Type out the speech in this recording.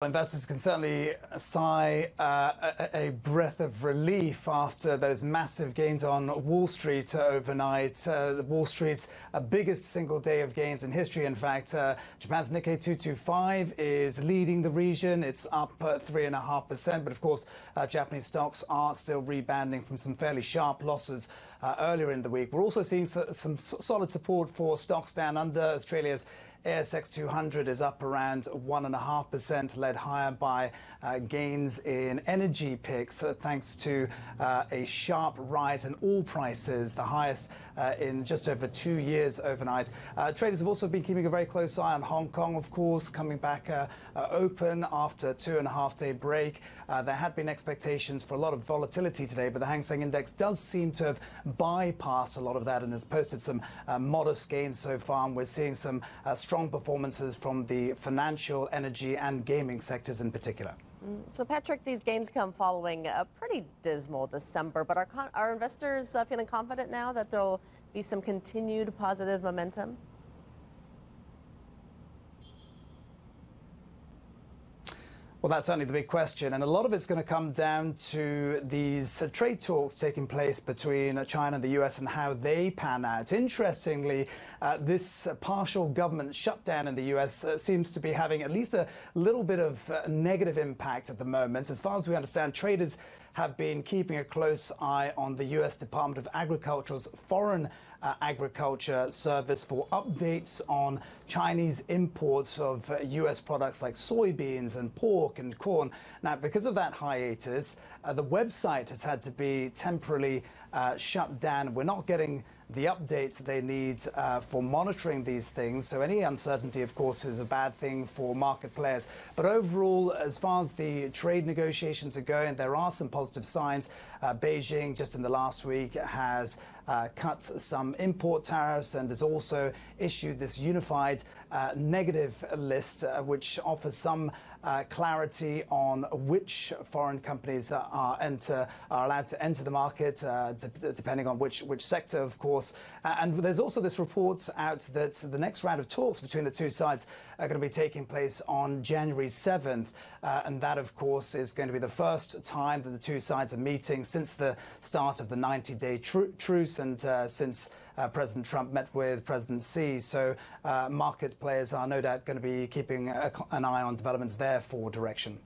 Investors can certainly sigh a breath of relief after those massive gains on Wall Street overnight. Wall Street's biggest single day of gains in history. In fact, Japan's Nikkei 225 is leading the region. It's up 3.5%. But of course, Japanese stocks are still rebounding from some fairly sharp losses earlier in the week. We're also seeing some solid support for stocks down under. Australia's ASX 200 is up around 1.5%, led higher by gains in energy picks, thanks to a sharp rise in oil prices, the highest in just over 2 years overnight. Traders have also been keeping a very close eye on Hong Kong, of course, coming back open after a 2.5-day break. There had been expectations for a lot of volatility today, but the Hang Seng Index does seem to have bypassed a lot of that and has posted some modest gains so far. And we're seeing some strong performances from the financial, energy and gaming sectors in particular. So, Patrick, these gains come following a pretty dismal December, but are investors feeling confident now that there will be some continued positive momentum? Well, that's certainly the big question, and a lot of it's going to come down to these trade talks taking place between China and the US and how they pan out. Interestingly, this partial government shutdown in the US seems to be having at least a little bit of negative impact at the moment. As far as we understand, traders have been keeping a close eye on the US Department of Agriculture's Foreign Agriculture Service for updates on Chinese imports of US products like soybeans and pork and corn. Now, because of that hiatus, the website has had to be temporarily shut down. We're not getting the updates that they need for monitoring these things. So any uncertainty, of course, is a bad thing for market players. But overall, as far as the trade negotiations are going, there are some positive signs. Beijing, just in the last week, has cut some import tariffs and has also issued this unified negative list, which offers some clarity on which foreign companies are allowed to enter the market, depending on which sector, of course. And there's also this report out that the next round of talks between the two sides are going to be taking place on January 7th. And that, of course, is going to be the first time that the two sides are meeting since the start of the 90-day truce and since President Trump met with President Xi. So market players are no doubt going to be keeping an eye on developments there for direction.